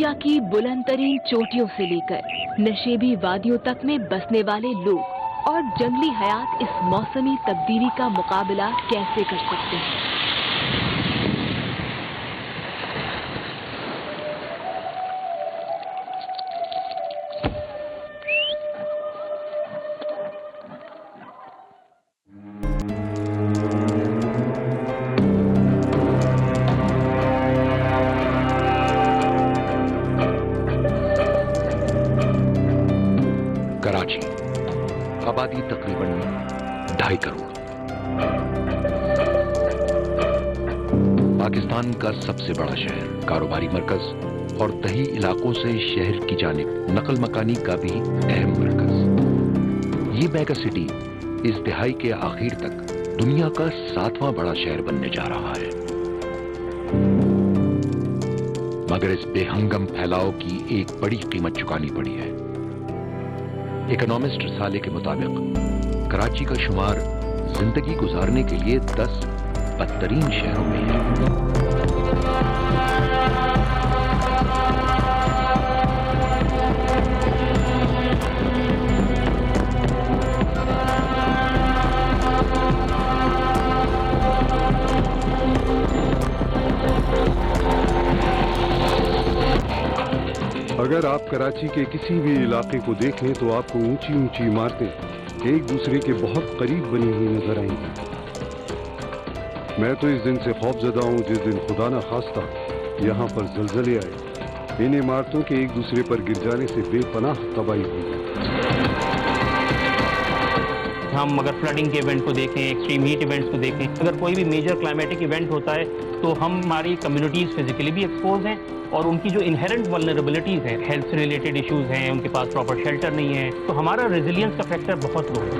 Asia کی بلند ترین چوٹیوں سے لے کر نشیبی وادیوں تک میں بسنے والے لوگ اور جنگلی حیات اس موسمی تبدیلی کا مقابلہ کیسے کر سکتے ہیں؟ کراچی آبادی تقریباً 2.5 کروڑ، پاکستان کا سب سے بڑا شہر، کاروباری مرکز اور دیہی علاقوں سے شہر کی جانب نقل مکانی کا بھی اہم مرکز۔ یہ میگا سٹی اس دہائی کے آخر تک دنیا کا 7واں بڑا شہر بننے جا رہا ہے، مگر اس بے ہنگم پھیلاؤ کی ایک بڑی قیمت چکانی پڑی ہے۔ اکنامسٹ رسالے کے مطابق کراچی کا شمار زندگی گزارنے کے لیے 10 بدترین شہروں میں ہے۔ اگر آپ کراچی کے کسی بھی علاقے کو دیکھیں تو آپ کو اونچی اونچی عمارتیں ایک دوسرے کے بہت قریب بنی ہوئی نظر آئیں گی۔ میں تو اس دن سے خوف زدہ ہوں جس دن خدا نہ خواستہ یہاں پر زلزلے آئے، ان عمارتوں کے ایک دوسرے پر گر جانے سے بے پناہ تباہی ہوئی۔ ہم اگر فلڈنگ کے ایونٹ کو دیکھیں، ایکسٹریم ہیٹ ایونٹس کو دیکھیں، اگر کوئی بھی میجر کلائمیٹک ایونٹ ہوتا ہے تو ہماری کمیونٹیز فزیکلی بھی ایکسپوز ہیں، اور ان کی جو انہیرنٹ ولنریبلٹیز ہیں، ہیلتھ سے ریلیٹڈ ایشوز ہیں، ان کے پاس پراپر شیلٹر نہیں ہے، تو ہمارا ریزیلینس کا فیکٹر بہت لو ہے۔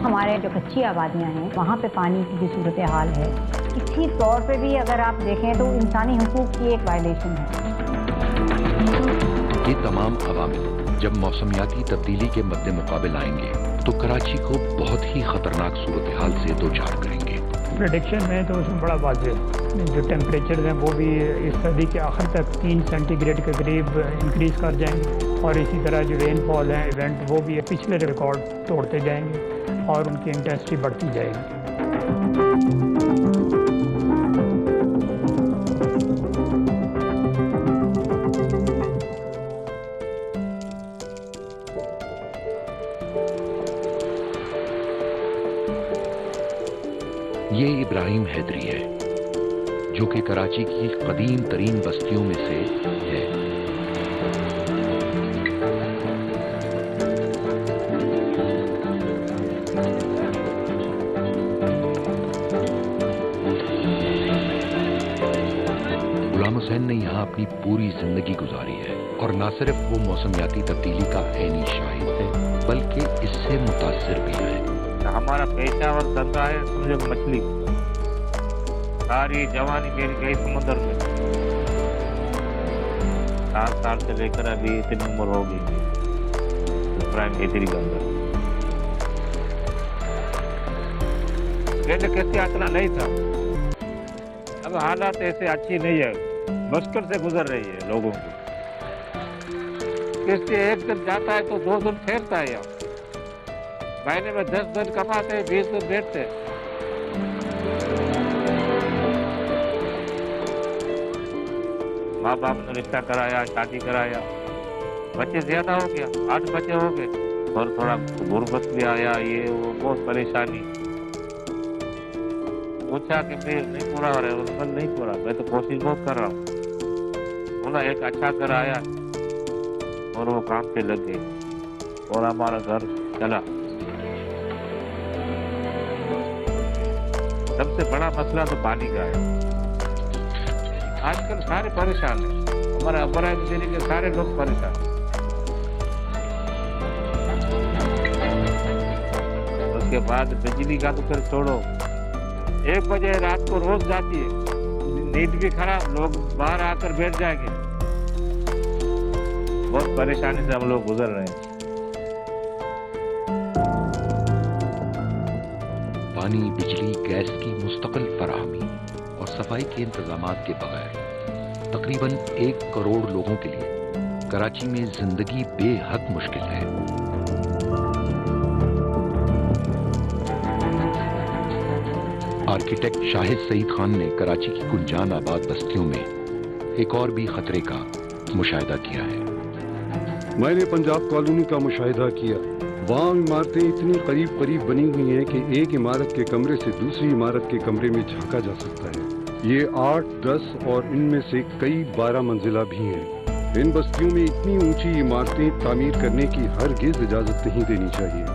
ہمارے جو کچی آبادیاں ہیں وہاں پہ پانی کی بھی صورتحال ہے، اسی طور پہ بھی اگر آپ دیکھیں تو انسانی حقوق کی ایک وائلیشن ہے۔ یہ تمام عوامل جب موسمیاتی تبدیلی کے مد مقابل آئیں گے تو کراچی کو بہت ہی خطرناک صورتحال سے دوچار کریں گے۔ پریڈکشن ہے تو اس میں بڑا واضح ہے، جو ٹیمپریچرز ہیں وہ بھی اس صدی کے آخر تک 3 سینٹی گریڈ کے قریب انکریز کر جائیں گے، اور اسی طرح جو رین فال ہیں ایونٹ وہ بھی پچھلے ریکارڈ توڑتے جائیں گے اور ان کی انٹینسٹی بڑھتی جائے گی۔ یہ ابراہیم حیدری ہے جو کہ کراچی کی قدیم ترین بستیوں میں سے ہے۔ غلام حسین نے یہاں اپنی پوری زندگی گزاری ہے اور نہ صرف وہ موسمیاتی تبدیلی کا عینی شاہد ہے بلکہ اس سے متاثر بھی ہے۔ ہمارا پیشہ اور دھندا ہے سمجھو مچھلی، ساری جوانی میری گئی سمندر میں، 7 سال سے لے کر ابھی اتنی عمر ہو گئی ابراہیم حیدری کے اندر۔ پہلے کیسے اتنا نہیں تھا، اب حالات ایسے اچھی نہیں ہے، مشکل سے گزر رہی ہے لوگوں کی۔ کیسے ایک دن جاتا ہے تو 2 دن پھیرتا ہے، یہاں مہینے میں 10 دن کماتے ہیں، 20 دن بیٹھتے ہیں۔ ماں باپ نے رشتہ کرایا، شادی کرایا، بچے زیادہ ہو گیا، 8 بچے ہو گئے، اور تھوڑا غربت بھی آیا، یہ وہ بہت پریشانی۔ پوچھا کہ پھر نہیں پورا ہو رہا ہے، بول نہیں پورا، میں تو کوشش بہت کر رہا ہوں۔ بولا ایک اچھا گھر آیا اور وہ کام پہ لگ گئے اور ہمارا گھر چلا۔ سب سے بڑا مسئلہ تو پانی کا ہے، آج کل سارے پریشان ہیں، ہمارے ابراہیم حیدری کے سارے لوگ پریشان ہیں۔ اس کے بعد بجلی کا تو پھر چھوڑو، 1 بجے رات کو روز جاتی ہے، نیند بھی خراب، لوگ باہر آ کر بیٹھ جائیں گے، بہت پریشانی سے ہم لوگ گزر رہے ہیں۔ پانی، بجلی، گیس کی مستقل فراہمی और सफाई के इंतजामात के बगैर तकरीबन 1 करोड़ लोगों के लिए कराची में जिंदगी बेहद मुश्किल है। आर्किटेक्ट शाहिद सईद खान ने कराची की कुंजान आबाद बस्तियों में एक और भी खतरे का मुशाहिदा किया है। मैंने पंजाब कॉलोनी का मुशाहिदा किया। वहाँ इमारतें इतनी करीब करीब बनी हुई हैं कि एक इमारत के कमरे से दूसरी इमारत के कमरे में झांका जा सकता है। ये 8, 10 और इनमें से कई 12 मंजिला भी हैं। इन बस्तियों में इतनी ऊंची इमारतें तामीर करने की हरगिज इजाजत नहीं देनी चाहिए।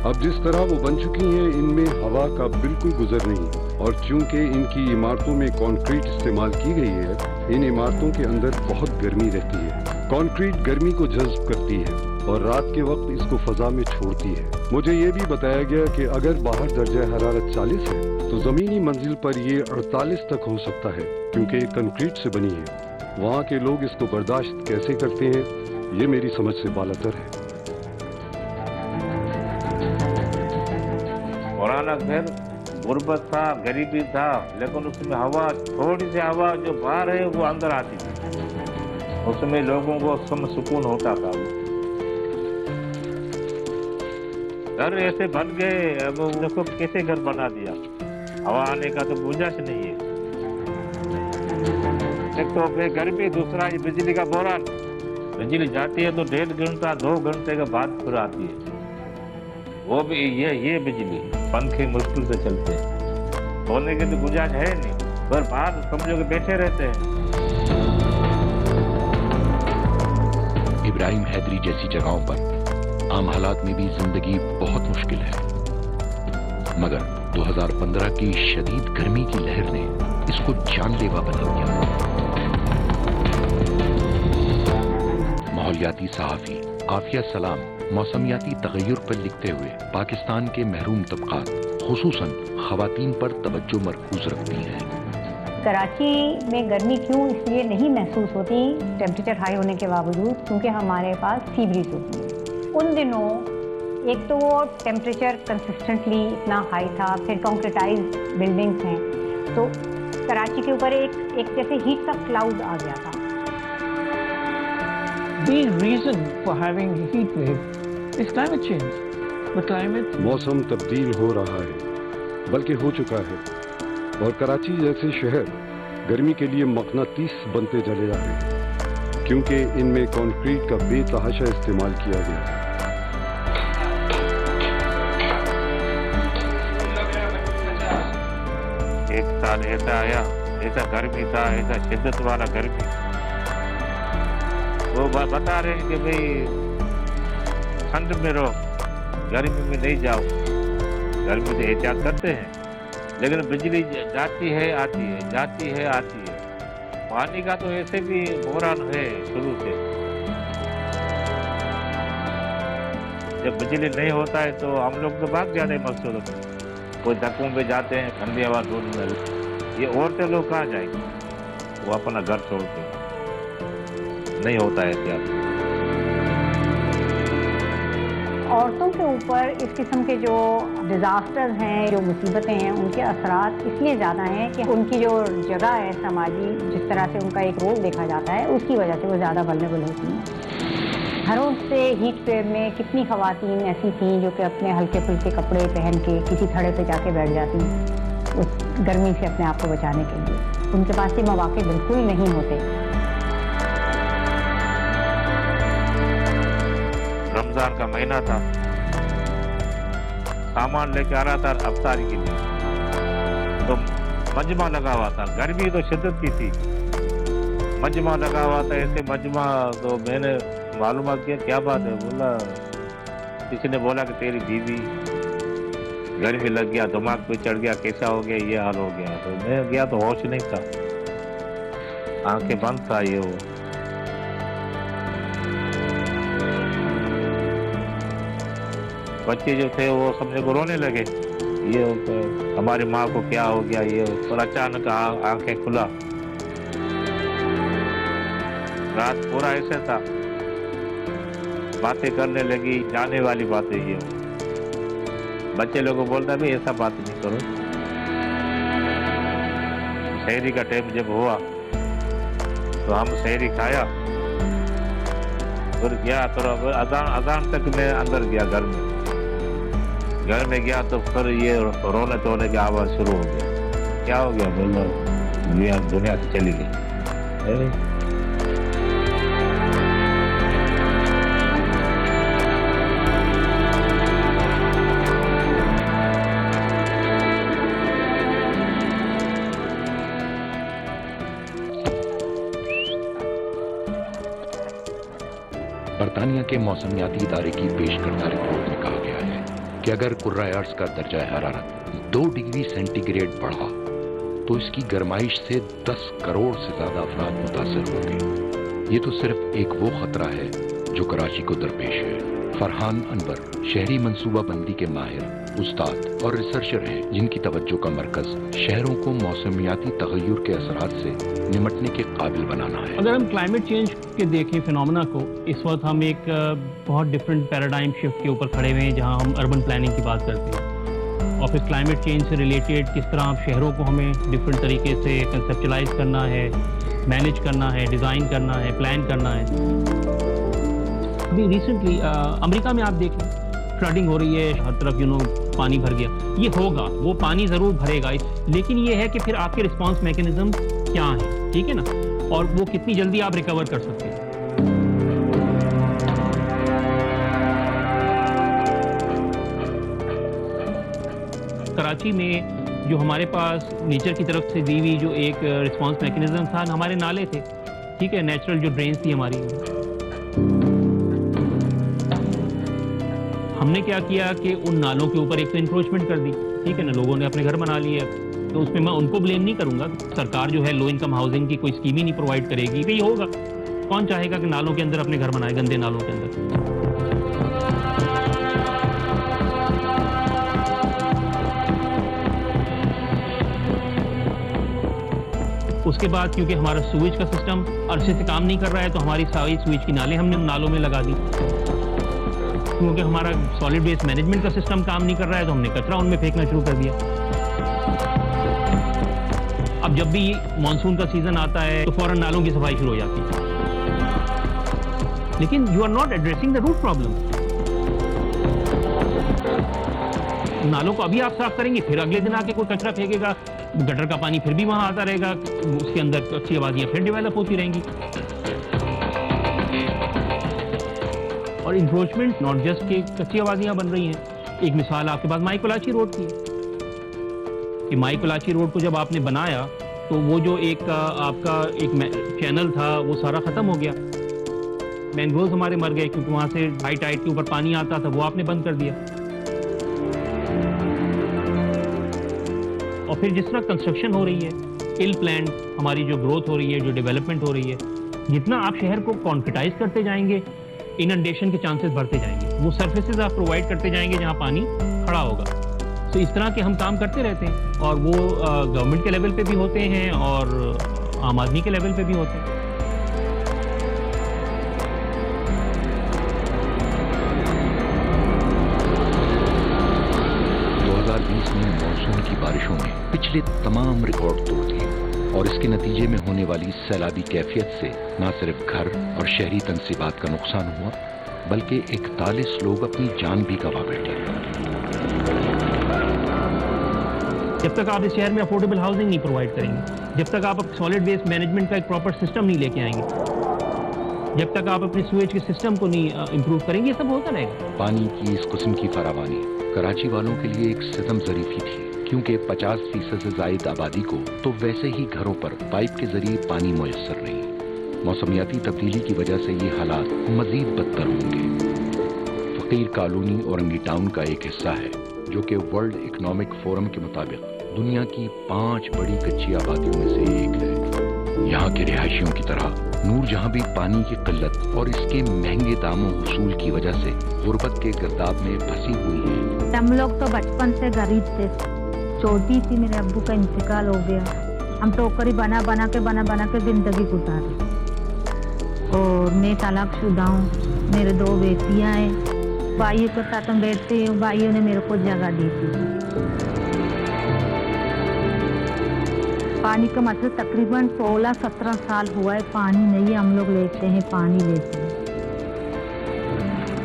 अब जिस तरह वो बन चुकी हैं, इनमें हवा का बिल्कुल गुजर नहीं, और चूंकि इनकी इमारतों में कंक्रीट इस्तेमाल की गई है, इन इमारतों के अंदर बहुत गर्मी रहती है। कंक्रीट गर्मी को जज्ब करती है और रात के वक्त इसको फजा में छोड़ती है। मुझे ये भी बताया गया कि अगर बाहर दर्जा हरारत 40 है तो जमीनी मंजिल पर ये 48 तक हो सकता है, क्योंकि ये कंक्रीट से बनी है। वहाँ के लोग इसको बर्दाश्त कैसे करते हैं, ये मेरी समझ से बालातर है। पुराना घर गुर्बत था, गरीबी था, लेकिन उसमें हवा, थोड़ी सी हवा जो बाहर है वो अंदर आती थी, उसमें लोगों को सुकून होता था। घर ऐसे बन गए, अब देखो कैसे घर बना दिया, हवा आने का तो गुंजाइश नहीं है। एक तो गर्मी, दूसरा ये बिजली का बोरान। बिजली जाती है तो 1.5 घंटा 2 घंटे के बाद फिर आती है, वो भी ये बिजली, पंखे मुश्किल से चलते हैं, सोने की तो गुंजाइश है नहीं, पर बाहर समझो कि बैठे रहते हैं। इब्राहिम हैदरी जैसी जगहों पर आम हालात में भी जिंदगी बहुत मुश्किल है, मगर 2015 की शदीद गर्मी की लहर ने इसको जानलेवा बना दिया। माहौलियाती सहाफ़ी आफिया सलाम मौसमियाती तगय्युर पर लिखते हुए पाकिस्तान के महरूम तबकात खुसूसन ख़वातीन पर तवज्जो मरकूज रखती हैं। कराची में गर्मी क्यों इसलिए नहीं महसूस होती टेम्परेचर हाई होने के बावजूद, क्योंकि हमारे पास सी ब्रीज होती है। उन दिनों एक तो वो टेम्परेचर कंसिस्टेंटली इतना हाई था, फिर कॉन्क्रीटाइज्ड बिल्डिंग्स हैं, तो कराची के ऊपर एक जैसे हीट का क्लाउड आ गया था। The reason for having heat wave is climate change. The climate मौसम तब्दील हो रहा है, बल्कि हो चुका है, और कराची जैसे शहर गर्मी के लिए मकनातीस बनते चले जा रहे हैं, क्योंकि इनमें कंक्रीट का बेतहाशा इस्तेमाल किया गया है। एक साल ऐसा आया, ऐसा गर्मी था, ऐसा शिद्दत वाला गर्मी, वो बता रहे हैं कि भाई ठंड में रहो, गर्मी में नहीं जाओ। गर्मी से एहतियात करते हैं, लेकिन बिजली जाती है आती है, जाती है आती है। पानी का तो ऐसे भी बहरान है शुरू से। जब बिजली नहीं होता है तो हम लोग तो भाग जाते हैं मकसदों में, कोई धक्कों पे जाते हैं, ठंडी हवा ढूंढने। ये औरतें लोग कहाँ जाएंगे, वो अपना घर छोड़ते, नहीं होता है क्या। औरतों के ऊपर इस किस्म के जो डिज़ास्टर्स हैं, जो मुसीबतें हैं, उनके असरात इसलिए ज़्यादा हैं कि उनकी जो जगह है समाजी, जिस तरह से उनका एक रोल देखा जाता है, उसकी वजह से वो ज़्यादा वल्नरेबल होती हैं। घरों से हीट वेव में कितनी ख़वातीन ऐसी थीं जो कि अपने हल्के फुल्के कपड़े पहन के किसी थड़े पे जाके बैठ जाती उस गर्मी से अपने आप को बचाने के लिए। उनके पास ये मौके बिल्कुल नहीं होते। रमजान का महीना था, सामान लेके आ रहा था अफ्तारी के लिए, तो मजमा लगा हुआ था, गर्मी तो शिद्दत की थी, मजमा लगा हुआ था। ऐसे मजमा तो मैंने मालूमात किया क्या बात है, बोला किसी ने बोला कि तेरी बीवी गर्मी लग गया, दिमाग पे चढ़ गया, कैसा हो गया, ये हाल हो गया। तो मैं गया तो होश नहीं था, आंखें बंद था ये वो। बच्चे जो थे वो समझे को रोने लगे, ये हमारी माँ को क्या हो गया ये, और अचानक आंखें खुला। रात पूरा ऐसे था, बातें करने लगी, जाने वाली बातें ये। बच्चे लोगों को बोलता भी ऐसा बात नहीं करो, शहरी का टाइम जब हुआ तो हम शहरी खाया, फिर गया तो अजान तक मैं अंदर गया घर में गया तो फिर ये रोने धोने की आवाज़ शुरू हो गया। क्या हो गया? बोलो दुनिया से चली गई। बरतानिया के मौसमियाती इदारे की पेश करदा रिपोर्ट में कहा गया है कि अगर कुर्रा अर्ज का दर्जा हरारत 2 डिग्री सेंटीग्रेड बढ़ा तो इसकी गर्माइश से 10 करोड़ से ज्यादा अफराद मुतासर होंगे। ये तो सिर्फ एक वो खतरा है जो कराची को दरपेश है। फरहान अनवर शहरी मंसूबा बंदी के माहिर, उस्ताद और रिसर्चर हैं, जिनकी तवज्जो का मरकज शहरों को मौसमियाती तगय्युर के असरात से निमटने के काबिल बनाना है। अगर हम क्लाइमेट चेंज के देखें फिनोमेना को, इस वक्त हम एक बहुत डिफरेंट पैराडाइम शिफ्ट के ऊपर खड़े हुए हैं, जहां हम अर्बन प्लानिंग की बात करते हैं। और फिर क्लाइमेट चेंज से रिलेटेड किस तरह शहरों को हमें डिफरेंट तरीके से कंसेप्चुलाइज करना है, मैनेज करना है, डिज़ाइन करना है, प्लान करना है। अभी रिसेंटली अमेरिका में आप देखें फ्लडिंग हो रही है, हर तरफ पानी भर गया। ये होगा, वो पानी ज़रूर भरेगा, लेकिन ये है कि फिर आपके रिस्पांस मैकेनिज्म क्या है, ठीक है ना, और वो कितनी जल्दी आप रिकवर कर सकते हैं। कराची में जो हमारे पास नेचर की तरफ से दी हुई जो एक रिस्पांस मैकेनिज्म था, हमारे नाले थे, ठीक है, नेचुरल जो ड्रेन्स थी हमारी, हमने क्या किया कि उन नालों के ऊपर एक तो इंक्रोचमेंट कर दी, ठीक है ना, लोगों ने अपने घर बना लिए। तो उसमें मैं उनको ब्लेम नहीं करूंगा, सरकार जो है लो इनकम हाउसिंग की कोई स्कीम ही नहीं प्रोवाइड करेगी, कि ये होगा, कौन चाहेगा कि नालों के अंदर अपने घर बनाए, गंदे नालों के अंदर। उसके बाद क्योंकि हमारा सूवेज का सिस्टम अरसे से काम नहीं कर रहा है, तो हमारी सारी सूवेज की नालें हमने नालों में लगा दी। क्योंकि हमारा सॉलिड वेस्ट मैनेजमेंट का सिस्टम काम नहीं कर रहा है, तो हमने कचरा उनमें फेंकना शुरू कर दिया। अब जब भी मानसून का सीजन आता है तो फौरन नालों की सफाई शुरू हो जाती है, लेकिन you are not addressing the root problem. नालों को अभी आप साफ करेंगे, फिर अगले दिन आके कोई कचरा फेंकेगा, गटर का पानी फिर भी वहां आता रहेगा, उसके अंदर कच्ची आबादियां फिर डेवलप होती रहेंगी। और इंक्रोचमेंट नॉट जस्ट के कच्ची आबादियां बन रही हैं। एक मिसाल आपके पास माई कोलाची रोड की है कि माई कोलाची रोड को जब आपने बनाया तो वो जो एक आपका एक चैनल था वो सारा ख़त्म हो गया, मैंग्रोव्स हमारे मर गए क्योंकि वहाँ से हाई टाइड के ऊपर पानी आता था, वो आपने बंद कर दिया। और फिर जिस तरह कंस्ट्रक्शन हो रही है, इल प्लान हमारी जो ग्रोथ हो रही है, जो डेवलपमेंट हो रही है, जितना आप शहर को कॉन्क्रीटाइज करते जाएंगे, इनंडेशन के चांसेस बढ़ते जाएंगे। वो सर्फेसेस आप प्रोवाइड करते जाएंगे जहाँ पानी खड़ा होगा। तो इस तरह के हम काम करते रहते हैं, और वो गवर्नमेंट के लेवल पे भी होते हैं और आम आदमी के लेवल पे भी होते हैं। 2020 में मानसून की बारिशों ने पिछले तमाम रिकॉर्ड तोड़ दिए, और इसके नतीजे में होने वाली सैलाबी कैफियत से न सिर्फ घर और शहरी तनसीबात का नुकसान हुआ, बल्कि 41 लोग अपनी जान भी गंवा बैठे। जब तक आप इस शहर में अफोर्डेबल हाउसिंग नहीं प्रोवाइड करेंगे, जब तक आप सॉलिड वेस्ट मैनेजमेंट का एक प्रॉपर सिस्टम नहीं लेके आएंगे, जब तक आप अपने सूएज के सिस्टम को नहीं इंप्रूव करेंगे, ये सब होता रहेगा। पानी की इस किस्म की फरावानी कराची वालों के लिए एक सितम ज़रीफी थी, क्योंकि 50% से ज़ायद आबादी को तो वैसे ही घरों पर पाइप के जरिए पानी मुयस्सर नहीं। मौसमियाती तब्दीली की वजह से ये हालात मजीद बदतर होंगे। फकीर कॉलोनी औरंगी टाउन का एक हिस्सा है जो कि वर्ल्ड इकोनॉमिक फोरम के मुताबिक दुनिया की 5 बड़ी कच्ची आबादियों में से एक है। यहाँ के रिहायशियों की तरह नूरजहां भी पानी की किल्लत और इसके महंगे दामों वसूल की वजह से गुर्बत के गर्दाब में फंसी हुई है। हम लोग तो बचपन से गरीब थे। छोटी थी, मेरे अब्बू का इंतकाल हो गया। हम टोकरी बना बना के जिंदगी गुजारी। और मैं तलाकशुदा हूँ, मेरे 2 बेटियाँ हैं। भाइयों के साथ हम बैठते हैं, भाइयों ने मेरे को जगह दी थी। पानी का मतलब तकरीबन 16-17 साल हुआ है पानी नहीं हम लोग लेते हैं, पानी लेते हैं।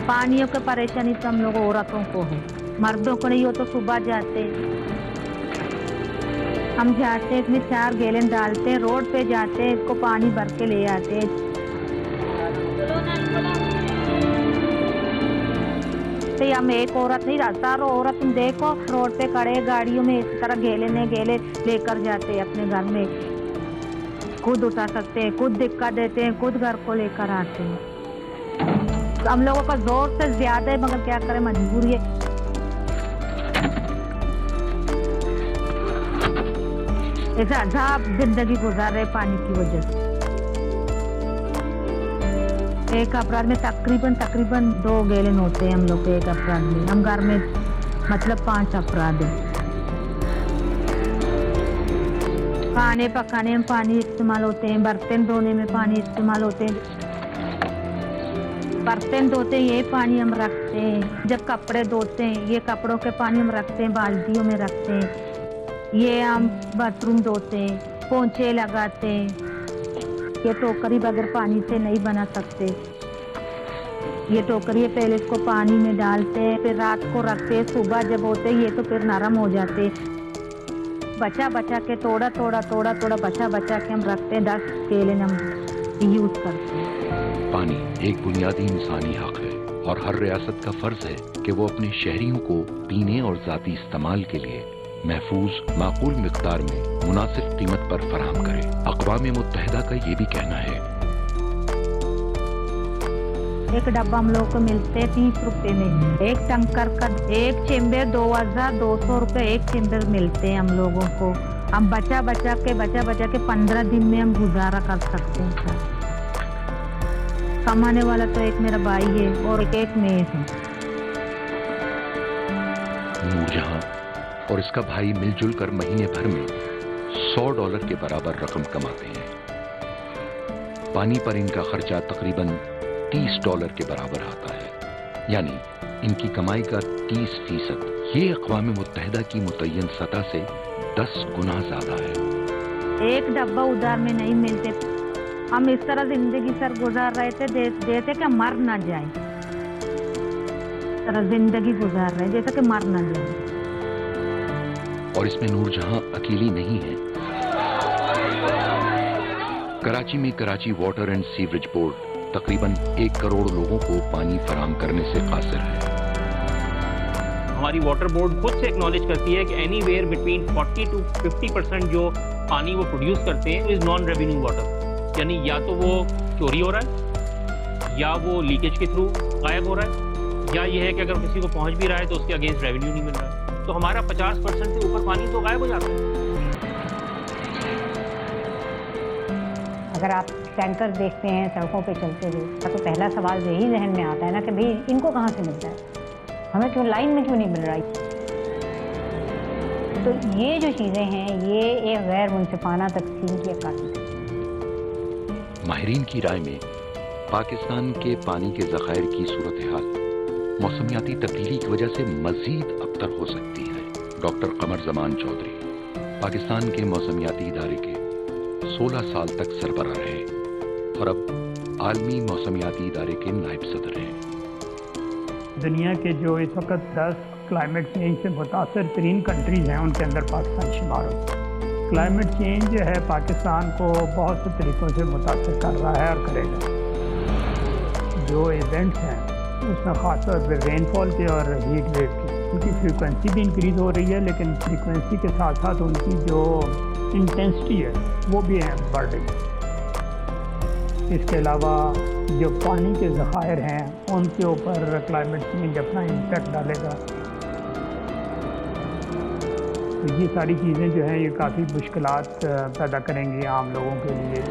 पानियों की परेशानी तो हम लोग औरतों को है, मर्दों को नहीं हो तो सुबह जाते, हम जाते इसमें 4 गैलन डालते हैं, रोड पे जाते हैं, इसको पानी भर के ले आते हैं। तो हम एक औरत नहीं, 1000 औरत तुम देखो रोड पे खड़े गाड़ियों में इस तरह गेले लेकर जाते हैं अपने घर में, खुद उठा सकते हैं, खुद दिक्कत देते हैं, खुद घर को लेकर आते हैं। तो हम लोगों का जोर से ज्यादा है मगर क्या करें, मजबूरी है। ऐसा अजाब जिंदगी गुजार रहे पानी की वजह से। एक अपराध में तकरीबन 2 गैलन होते हैं हम लोग के एक अपराध में। हम घर में मतलब 5 अपराध हैं। खाने पकाने में पानी इस्तेमाल होते हैं, बर्तन धोने में पानी इस्तेमाल होते हैं। बर्तन धोते हैं ये पानी हम रखते हैं, जब कपड़े धोते हैं ये कपड़ों के पानी हम रखते हैं, बाल्टियों में रखते हैं। ये हम बाथरूम धोते हैं, पोंछे लगाते हैं। ये टोकरी बगैर पानी से नहीं बना सकते। ये टोकरी पहले इसको पानी में डालते हैं, फिर रात को रखते हैं, सुबह जब होते हैं ये तो फिर नरम हो जाते। बचा के थोड़ा बचा के हम रखते हैं। 10 गैलन हम यूज करते हैं। पानी एक बुनियादी इंसानी हक है और हर रियासत का फर्ज है कि वो अपने शहरियों को पीने और ज़ाती इस्तेमाल के लिए महफूज माकूल मिक़दार में मुनासिब कीमत पर फराहम करे। अक़वाम मुत्तहिदा का ये भी कहना है, एक डब्बा हम लोगों को मिलते हैं 30 रुपए में, एक टंकर का एक चेम्बर 2200 रुपए एक चेम्बर मिलते हैं हम लोगों को। हम बचा के 15 दिन में हम गुजारा कर सकते हैं। कमाने वाला तो एक मेरा भाई है और एक मैं हूँ। नूरजहां और इसका भाई मिलजुल कर महीने भर में $100 के बराबर रकम कमाते हैं। पानी पर इनका खर्चा तकरीबन $30 के बराबर आता है, यानी इनकी कमाई का 30%। ये अक़वाम मुत्तहिदा की मुतय्यन सतह से 10 गुना ज्यादा है। एक डब्बा उधार में नहीं मिलते। हम इस तरह जिंदगी सर गुजार रहे थे, जैसे कि मर ना जाए, तरह जिंदगी गुजार रहे जैसे कि मर ना जाए। और इसमें नूरजहां अकेली नहीं है। कराची में Karachi water and sewerage board तकरीबन 1 करोड़ लोगों को पानी फराहम करने से कासिर है। हमारी वाटर बोर्ड खुद से एक्नॉलेज करती है कि एनीवेयर बिटवीन 40 to 50% जो पानी वो प्रोड्यूस करते हैं इज नॉन रेवेन्यू वाटर, यानी या तो वो चोरी हो रहा है, या वो लीकेज के थ्रू गायब हो रहा है, या ये है कि अगर किसी को पहुंच भी रहा है तो उसके अगेंस्ट रेवेन्यू नहीं मिल रहा है। तो हमारा 50% से ऊपर पानी तो गायब हो जाता है। अगर आप टैंकर देखते हैं सड़कों पे चलते हुए तो पहला सवाल यही जहन में आता है ना कि भाई इनको कहाँ से मिलता है, हमें क्यों लाइन में क्यों नहीं मिल रहा है। तो ये जो चीज़ें हैं ये एक गैर मुनसिफाना तकसीम की अक्कासी है। माहिरीन की राय में पाकिस्तान के पानी के ज़खायर की सूरत हाल मौसमियाती तब्दीली की वजह से मज़ीद अबतर हो सकती है। डॉक्टर कमर जमान चौधरी पाकिस्तान के मौसमियाती इदारे के 16 साल तक सरबराह रहे और अब आलमी मौसमियाती इदारे के नायब सदर हैं। दुनिया के जो इस वक्त 10 क्लाइमेट चेंज से मुतासर तरीन कंट्रीज़ हैं उनके अंदर पाकिस्तान शुमार होता है। क्लाइमेट चेंज जो है पाकिस्तान को बहुत से तरीक़ों से मुतासर कर रहा है और करेगा। जो इवेंट्स हैं उसमें ख़ास तौर पर रेनफॉल के और हीट वेव की उनकी फ्रीक्वेंसी भी इंक्रीज़ हो रही है, लेकिन फ्रीक्वेंसी के साथ साथ उनकी जो इंटेंसिटी है वो भी बढ़ रही है। इसके अलावा जो पानी के ज़खायर हैं उनके ऊपर क्लाइमेट चेंज अपना इम्पैक्ट डालेगा। तो ये सारी चीज़ें जो हैं ये काफ़ी मुश्किलात पैदा करेंगी आम लोगों के लिए।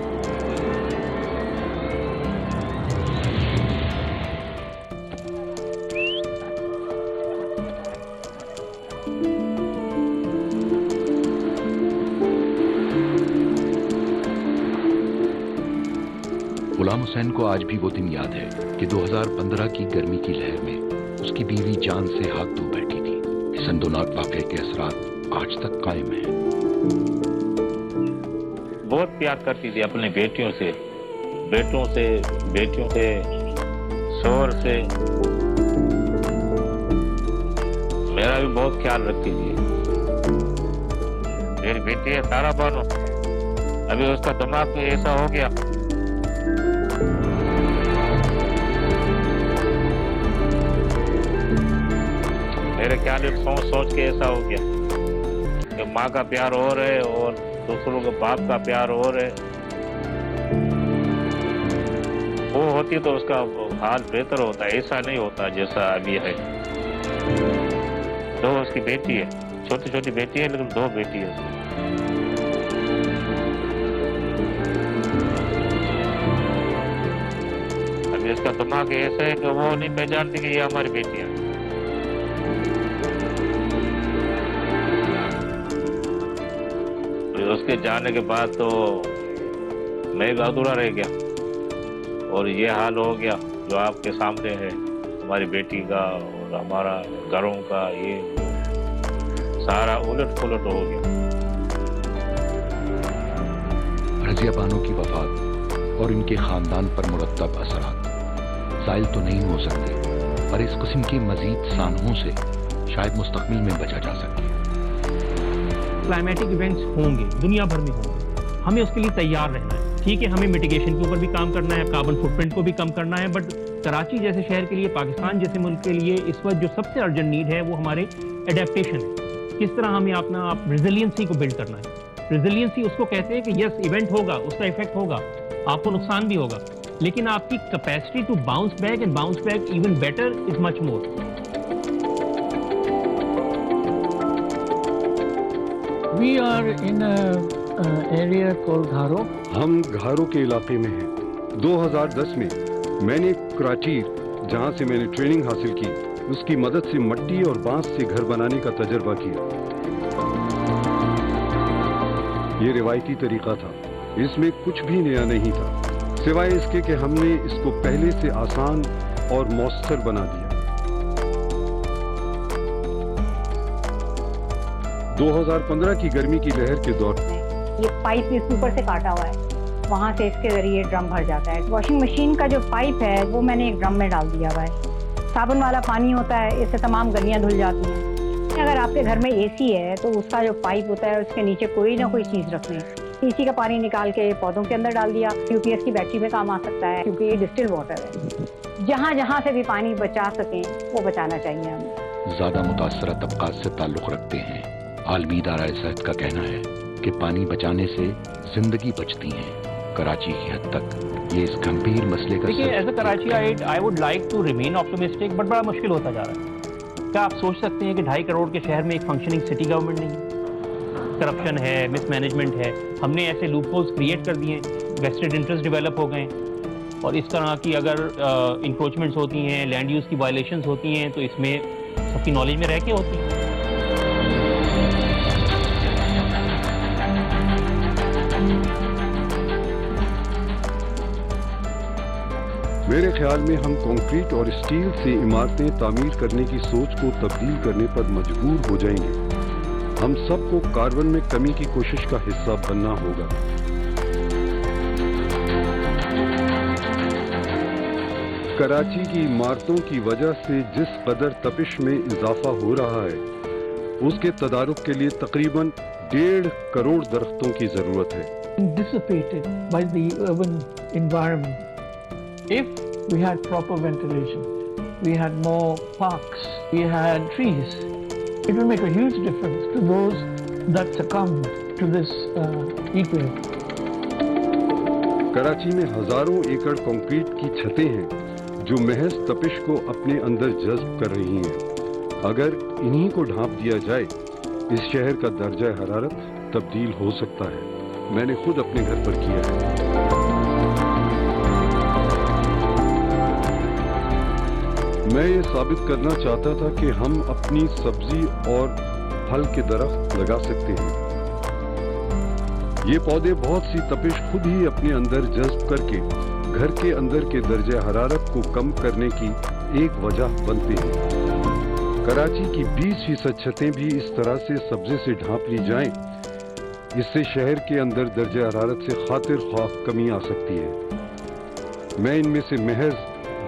गुलाम हुसैन को आज भी वो दिन याद है कि 2015 की गर्मी की लहर में उसकी बीवी जान से हाथ धो बैठी थी। संदोनाक वाक़े के असरात आज तक कायम हैं। बहुत प्यार करती थी अपने बेटियों से, बेटों से, बेटियों से, शोहर से। मेरा भी बहुत ख्याल रखती थी। मेरी बेटी है तारा बानो, अभी उसका दिमाग में ऐसा हो गया, मेरे ख्याल में सोच सोच के ऐसा हो गया कि माँ का प्यार और है और दूसरों के बाप का प्यार और है। वो होती तो उसका हाल बेहतर होता, ऐसा नहीं होता जैसा अभी है। दो उसकी बेटी है, छोटी छोटी बेटी है, लेकिन दो बेटी है उसकी। अभी इसका दिमाग ऐसा है कि वो नहीं पहचानती कि ये हमारी बेटी है। उसके जाने के बाद तो मैं भी अधूरा रह गया और ये हाल हो गया जो आपके सामने है, हमारी बेटी का और हमारा घरों का, ये सारा उलट पुलट हो गया। रज़िया बानो की वफात और इनके खानदान पर मुरत्तब असरात ज़ाइल तो नहीं हो सकते, पर इस किस्म की मजीद सानहों से शायद मुस्तकबिल में बचा जा सके। क्लाइमेटिक इवेंट्स होंगे, दुनिया भर में होंगे, हमें उसके लिए तैयार रहना है। ठीक है, हमें मिटिगेशन के ऊपर भी काम करना है, कार्बन फुटप्रिंट को भी कम करना है, बट कराची जैसे शहर के लिए, पाकिस्तान जैसे मुल्क के लिए इस वक्त जो सबसे अर्जेंट नीड है वो हमारे एडेप्टेशन है। किस तरह हमें अपना रेजिलियंसी को बिल्ड करना है। रेजिलियंसी उसको कहते हैं कि यस इवेंट होगा, उसका इफेक्ट होगा, आपको नुकसान भी होगा, लेकिन आपकी capacity to bounce back and bounce back even better is much more. We are in an area called Gharo. हम घारो के इलाके में हैं। 2010 में मैंने कराचीर, जहाँ से मैंने ट्रेनिंग हासिल की, उसकी मदद से मिट्टी और बांस से घर बनाने का तजर्बा किया। ये रिवायती तरीका था, इसमें कुछ भी नया नहीं था, सिवाय इसके कि हमने इसको पहले से आसान और मौसर बना दिया। 2015 की गर्मी की लहर के दौरान ये पाइप इस ऊपर से काटा हुआ है, वहाँ से इसके जरिए ड्रम भर जाता है। वॉशिंग मशीन का जो पाइप है वो मैंने एक ड्रम में डाल दिया हुआ है। साबुन वाला पानी होता है, इससे तमाम गलियाँ धुल जाती हैं। अगर आपके घर में एसी है तो उसका जो पाइप होता है उसके नीचे कोई ना कोई चीज़ रखनी है। एसी का पानी निकाल के पौधों के अंदर डाल दिया, यूपीएस की बैटरी में काम आ सकता है, क्योंकि ये डिस्टिल वाटर है। जहाँ जहाँ से भी पानी बचा सकें वो बचाना चाहिए हमें। ज़्यादा मुतासरा तबकात से ताल्लुक़ रखते हैं। आलमी इदारा सेहत का कहना है कि पानी बचाने से जिंदगी बचती है। कराची की हद तक ये इस गंभीर मसले का देखिए, as a Karachiite I would like to remain optimistic, but बड़ा मुश्किल होता जा रहा है। क्या आप सोच सकते हैं कि 2.5 करोड़ के शहर में एक फंक्शनिंग सिटी गवर्नमेंट नहीं है? करप्शन है, मिसमैनेजमेंट है, हमने ऐसे लूप होल्स क्रिएट कर दिए, वेस्टेड इंटरेस्ट डेवलप हो गए, और इस तरह की अगर इंक्रोचमेंट्स होती हैं, लैंड यूज़ की वायलेशंस होती हैं, तो इसमें सबकी नॉलेज में रह के होती हैं। मेरे ख्याल में हम कंक्रीट और स्टील से इमारतें तामीर करने की सोच को तब्दील करने पर मजबूर हो जाएंगे। हम सबको कार्बन में कमी की कोशिश का हिस्सा बनना होगा। कराची की इमारतों की वजह से जिस कदर तपिश में इजाफा हो रहा है, उसके तदारुक के लिए तकरीबन 1.5 करोड़ दरख्तों की जरूरत है। Dissipated by the urban environment. If we had proper ventilation, we had more parks, we had trees, it will make a huge difference to those that succumb to this heat wave. Karachi में हजारों एकड़ concrete की छतें हैं जो महज तपिश को अपने अंदर जज्ब कर रही हैं। अगर इन्हीं को ढांप दिया जाए, इस शहर का दर्जा हरारत तब्दील हो सकता है। मैंने खुद अपने घर पर किया है। मैं ये साबित करना चाहता था कि हम अपनी सब्जी और फल के दरख्त लगा सकते हैं। ये पौधे बहुत सी तपिश खुद ही अपने अंदर जज्ब करके घर के अंदर के दर्जे हरारत को कम करने की एक वजह बनते हैं। कराची की 20% छतें भी इस तरह से सब्जे से ढांप ली जाएं اس سے شہر کے اندر درجہ حرارت سے خاطر خواہ کمی آ سکتی ہے۔ میں ان میں سے محض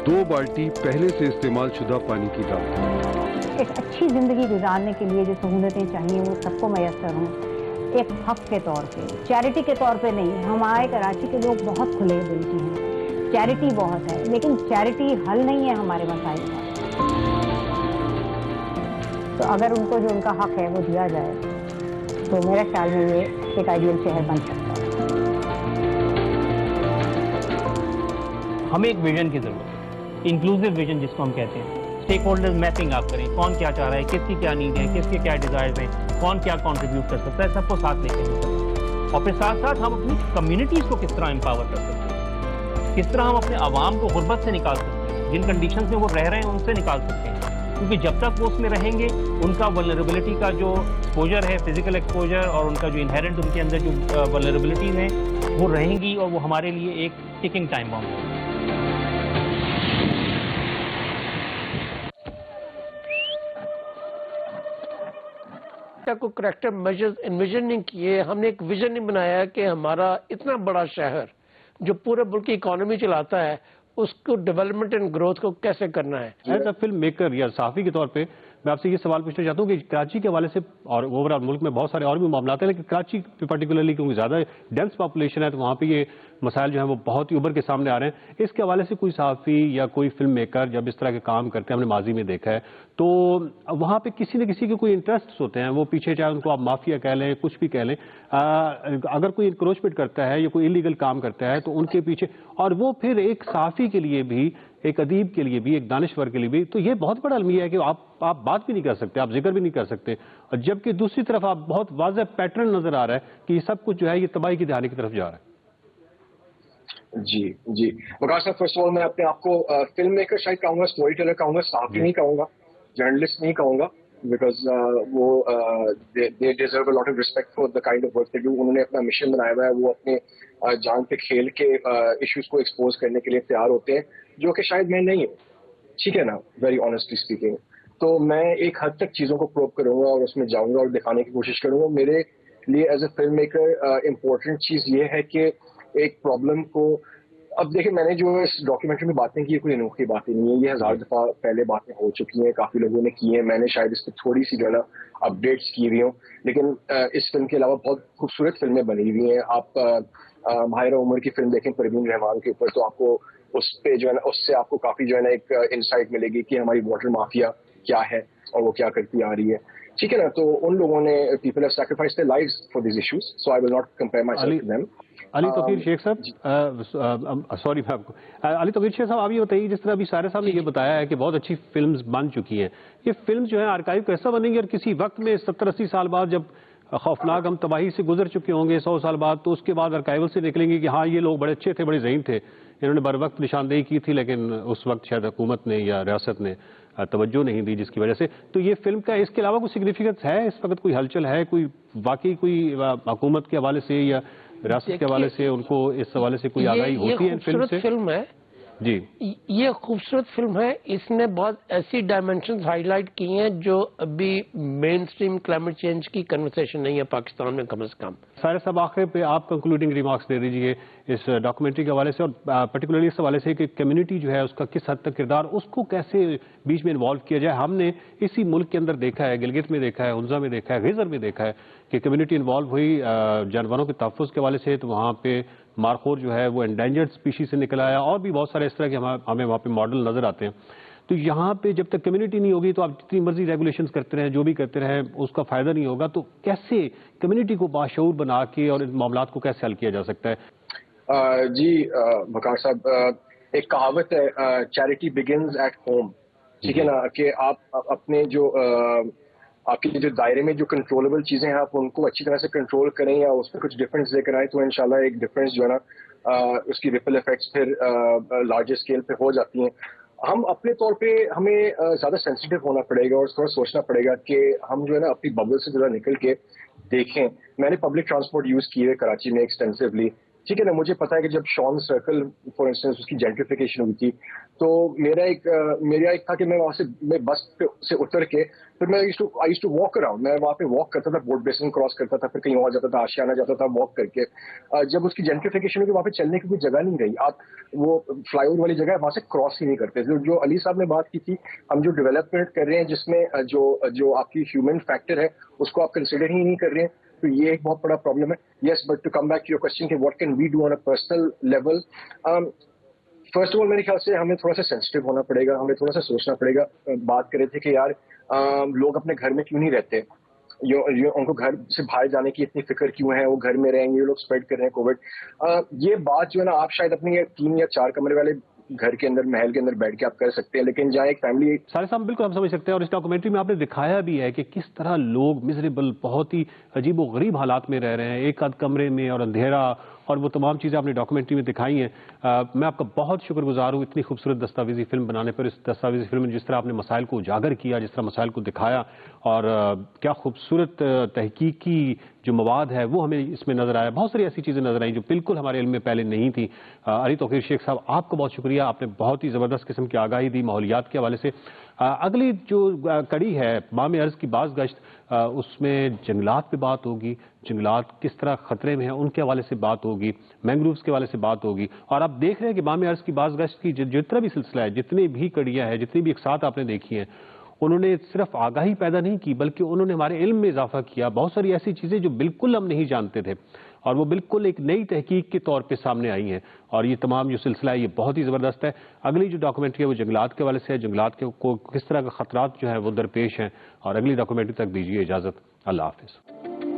2 بالٹی پہلے سے استعمال شدہ پانی کی ڈالتا ہوں۔ ایک اچھی زندگی گزارنے کے لیے جو سہولتیں چاہیے وہ سب کو میسر ہوں، ایک حق کے طور پہ، چیریٹی کے طور پہ نہیں۔ ہمارے کراچی کے لوگ بہت کھلے دل کے ہیں، چیریٹی بہت ہے، لیکن چیریٹی حل نہیں ہے ہمارے مسائل کا۔ تو اگر ان کو جو ان کا حق ہے وہ دیا جائے تو میرے خیال میں یہ ایک آئیڈیل شہر بن سکتا ہے۔ ہمیں ایک ویژن کی ضرورت ہے، انکلوسیو ویژن جس کو ہم کہتے ہیں۔ اسٹیک ہولڈرز میپنگ آپ کریں، کون کیا چاہ رہا ہے، کس کی کیا نیڈ ہے، کس کے کیا ڈیزائرز ہیں، کون کیا کنٹریبیوٹ کر سکتا ہے، سب کو ساتھ لے کے چلیں۔ اور پھر ساتھ ساتھ ہم اپنی کمیونٹیز کو کس طرح امپاور کر سکتے ہیں، کس طرح ہم اپنے عوام کو غربت سے نکال سکتے ہیں، جن کنڈیشنز میں وہ رہ رہے ہیں ان سے نکال سکتے ہیں، کیونکہ جب تک وہ اس میں رہیں گے ان کا ولنریبلٹی کا جو ایکسپوجر ہے، فزیکل ایکسپوجر، اور ان کا جو انہیرنٹ ان کے اندر جو ولنریبلٹیز ہیں وہ رہیں گی، اور وہ ہمارے لیے ایک ٹکنگ ٹائم بم ہے۔ کو کریکٹر میجرز انویژن نہیں کیے، ہم نے ایک ویژن نہیں بنایا کہ ہمارا اتنا بڑا شہر جو پورے ملک کی اکانومی چلاتا ہے اس کو ڈیولپمنٹ اینڈ گروتھ کو کیسے کرنا ہے۔ ایز اے فلم میکر یا صحافی کے طور پہ میں آپ سے یہ سوال پوچھنا چاہتا ہوں کہ کراچی کے حوالے سے، اور اوور آل ملک میں بہت سارے اور بھی معاملات ہیں، لیکن کراچی پرٹیکولرلی کیونکہ زیادہ ڈینس پاپولیشن ہے تو وہاں پہ یہ مسائل جو ہیں وہ بہت ہی ابھر کے سامنے آ رہے ہیں۔ اس کے حوالے سے کوئی صحافی یا کوئی فلم میکر جب اس طرح کے کام کرتے ہیں، ہم نے ماضی میں دیکھا ہے، تو وہاں پہ کسی نہ کسی کے کوئی انٹرسٹس ہوتے ہیں، وہ پیچھے چاہے ان کو آپ مافیا کہہ لیں، کچھ بھی کہہ لیں، اگر کوئی انکروچمنٹ کرتا ہے یا کوئی انلیگل کام کرتا ہے تو ان کے پیچھے، اور وہ پھر ایک صحافی کے لیے بھی، ایک ادیب کے لیے بھی، ایک دانشور کے لیے بھی، تو یہ بہت بڑا المیہ ہے کہ آپ بات بھی نہیں کر سکتے، آپ ذکر بھی نہیں کر سکتے، اور جبکہ دوسری طرف آپ بہت واضح پیٹرن نظر آ رہا ہے کہ یہ سب کچھ جو ہے یہ تباہی کی دہانے کی طرف جا رہا ہے۔ جی وقار صاحب، فرسٹ آف آل میں اپنے آپ کو فلم میکر شاید کہوں گا، اسٹوری ٹیلر کہوں گا، صحافی نہیں کہوں گا، جرنلسٹ نہیں کہوں گا، بیکاز وہ they deserve a lot of respect for the kind of work they do. انہوں نے اپنا مشن بنایا ہوا ہے، وہ اپنے جان پہ کھیل کے ایشوز کو ایکسپوز کرنے کے لیے تیار ہوتے ہیں، جو کہ شاید میں نہیں ہوں، ٹھیک ہے نا، ویری آنیسٹلی اسپیکنگ۔ تو میں ایک حد تک چیزوں کو پروو کروں گا اور اس میں جاؤں گا اور دکھانے کی کوشش کروں گا۔ میرے لیے as a film maker important چیز یہ ہے کہ ایک پرابلم کو، اب دیکھیں میں نے جو اس ڈاکیومنٹری میں باتیں کی کوئی انوکھی باتیں نہیں ہیں، یہ 1000 دفعہ پہلے باتیں ہو چکی ہیں، کافی لوگوں نے کی ہیں، میں نے شاید اس پہ تھوڑی سی جو ہے نا اپڈیٹس کی ہوئی ہوں، لیکن اس فلم کے علاوہ بہت خوبصورت فلمیں بنی ہوئی ہیں۔ آپ ماہرہ عمر کی فلم دیکھیں پروین رحمان کے اوپر، تو آپ کو اس پہ جو ہے نا، اس سے آپ کو کافی جو ہے نا ایک انسائٹ ملے گی کہ ہماری واٹر مافیا کیا ہے اور وہ کیا کرتی آ رہی ہے، ٹھیک ہے نا۔ تو ان لوگوں نے people have sacrificed their lives for these issues, so I will not compare myself to them. Ali Tauqeer Sheikh صاحب، سوری میں آپ کو، علی توقیر شیخ صاحب آپ یہ بتائیے، جس طرح ابھی سارے صاحب نے یہ بتایا ہے کہ بہت اچھی فلمز بن چکی ہیں، یہ فلم جو ہے آرکائیو کیسا بنیں گی، اور کسی وقت میں 70-80 سال بعد جب خوفناک ہم تباہی سے گزر چکے ہوں گے 100 سال بعد، تو اس کے بعد آرکائیول سے نکلیں گے کہ ہاں یہ لوگ بڑے اچھے تھے، بڑے ذہین تھے، انہوں نے بر وقت نشاندہی کی تھی، لیکن اس وقت شاید حکومت نے یا ریاست نے توجہ نہیں دی جس کی وجہ سے۔ تو یہ فلم کا اس کے علاوہ کوئی سگنیفیکنس ہے اس وقت، کوئی ہلچل ہے، کوئی واقعی کوئی حکومت کے حوالے سے یا ریاست کے حوالے سے ان کو اس حوالے سے کوئی آگاہی ہوتی ہے ان فلم سے؟ فلم ہے جی، یہ خوبصورت فلم ہے، اس نے بہت ایسی ڈائمینشنز ہائی لائٹ کی ہیں جو ابھی مین اسٹریم کلائمیٹ چینج کی کنورسیشن نہیں ہے پاکستان میں کم از کم۔ سارے صاحب آخر پہ آپ کنکلوڈنگ ریمارکس دے دیجیے اس ڈاکومنٹری کے حوالے سے، اور پرٹیکولرلی اس حوالے سے کہ کمیونٹی جو ہے اس کا کس حد تک کردار، اس کو کیسے بیچ میں انوالو کیا جائے۔ ہم نے اسی ملک کے اندر دیکھا ہے، گلگت میں دیکھا ہے، ہنزا میں دیکھا ہے، غیزر میں دیکھا ہے کہ کمیونٹی انوالو ہوئی جانوروں کے تحفظ کے حوالے سے، تو وہاں پہ مارخور جو ہے وہ انڈینجرڈ اسپیشیز سے نکل آیا، اور بھی بہت سارے اس طرح کے ہمیں وہاں پہ ماڈل نظر آتے ہیں۔ تو یہاں پہ جب تک کمیونٹی نہیں ہوگی تو آپ جتنی مرضی ریگولیشنز کرتے رہیں، جو بھی کرتے رہیں، اس کا فائدہ نہیں ہوگا۔ تو کیسے کمیونٹی کو باشعور بنا کے اور ان معاملات کو کیسے حل کیا جا سکتا ہے؟ جی وقار صاحب، ایک کہاوت ہے چیریٹی بگنز ایٹ ہوم، ٹھیک ہے نا، کہ آپ اپنے جو آپ کے جو دائرے میں جو کنٹرولبل چیزیں ہیں آپ ان کو اچھی طرح سے کنٹرول کریں یا اس میں کچھ ڈفرینس لے کر آئیں، تو انشاءاللہ ایک ڈفرینس جو ہے نا اس کی ریپل ایفیکٹس پھر لارجر اسکیل پہ ہو جاتی ہیں۔ ہم اپنے طور پہ ہمیں زیادہ سینسیٹیو ہونا پڑے گا اور تھوڑا سوچنا پڑے گا کہ ہم جو ہے نا اپنی ببل سے ذرا نکل کے دیکھیں۔ میں نے پبلک ٹرانسپورٹ یوز کیے کراچی میں ایکسٹینسولی، ٹھیک ہے نا, مجھے پتا ہے کہ جب شان سرکل فار انسٹنس اس کی جینٹریفیکیشن ہوئی تھی تو میرا ایک تھا کہ میں وہاں سے بس سے اتر کے پھر میں I used to walk around, میں وہاں پہ واک کرتا تھا, بورڈ بیسن کراس کرتا تھا, پھر کہیں اور جاتا تھا, آشیانہ جاتا تھا واک کر کے. جب اس کی جینٹریفیکیشن ہوئی وہاں پہ چلنے کی کوئی جگہ نہیں رہی, آپ وہ فلائی اوور والی جگہ ہے وہاں سے کراس ہی نہیں کرتے. جو علی صاحب نے بات کی تھی, ہم جو ڈیولپمنٹ کر رہے ہیں جس میں جو آپ کی ہیومن فیکٹر ہے اس کو آپ کنسیڈر ہی نہیں کر رہے ہیں, تو یہ ایک بہت بڑا پرابلم ہے. Yes, but to come back to your question کہ what can we do on a personal level, first of all میرے خیال سے ہمیں تھوڑا سا سینسٹیو ہونا پڑے گا, ہمیں تھوڑا سا سوچنا پڑے گا. بات کر رہے تھے کہ یار لوگ اپنے گھر میں کیوں نہیں رہتے, ان کو گھر سے باہر جانے کی اتنی فکر کیوں ہے, وہ گھر میں رہیں گے, یہ لوگ اسپریڈ کر رہے ہیں کووڈ. یہ بات جو ہے نا آپ شاید اپنی 3 یا 4 کمرے والے گھر کے اندر, محل کے اندر بیٹھ کے آپ کر سکتے ہیں, لیکن جہاں ایک فیملی. سارے صاحب بالکل ہم سمجھ سکتے ہیں, اور اس ڈاکومنٹری میں آپ نے دکھایا بھی ہے کہ کس طرح لوگ مزریبل, بہت ہی عجیب و غریب حالات میں رہ رہے ہیں, ایک آدھ کمرے میں اور اندھیرا, اور وہ تمام چیزیں آپ نے ڈاکومنٹری میں دکھائی ہیں. میں آپ کا بہت شکر گزار ہوں اتنی خوبصورت دستاویزی فلم بنانے پر. اس دستاویزی فلم میں جس طرح آپ نے مسائل کو اجاگر کیا, جس طرح مسائل کو دکھایا, اور کیا خوبصورت تحقیقی جو مواد ہے وہ ہمیں اس میں نظر آیا. بہت ساری ایسی چیزیں نظر آئیں جو بالکل ہمارے علم میں پہلے نہیں تھی. علی توقیر شیخ صاحب, آپ کو بہت شکریہ, آپ نے بہت ہی زبردست قسم کی آگاہی دی ماحولیات کے حوالے سے. اگلی جو کڑی ہے بام ارض کی باز گشت, اس میں جنگلات پہ بات ہوگی, جنگلات کس طرح خطرے میں ہیں ان کے حوالے سے بات ہوگی, مینگرووز کے حوالے سے بات ہوگی. اور آپ دیکھ رہے ہیں کہ بام ارض کی باز گشت کی جتنا بھی سلسلہ ہے, جتنی بھی کڑیاں ہیں, جتنی بھی اقساط آپ نے دیکھی ہیں, انہوں نے صرف آگاہی پیدا نہیں کی بلکہ انہوں نے ہمارے علم میں اضافہ کیا. بہت ساری ایسی چیزیں جو بالکل ہم نہیں جانتے تھے اور وہ بالکل ایک نئی تحقیق کے طور پہ سامنے آئی ہیں, اور یہ تمام جو سلسلہ ہے یہ بہت ہی زبردست ہے. اگلی جو ڈاکومنٹری ہے وہ جنگلات کے حوالے سے ہے, جنگلات کو کس طرح کے خطرات جو ہیں وہ درپیش ہیں, اور اگلی ڈاکومنٹری تک دیجیے اجازت. اللہ حافظ.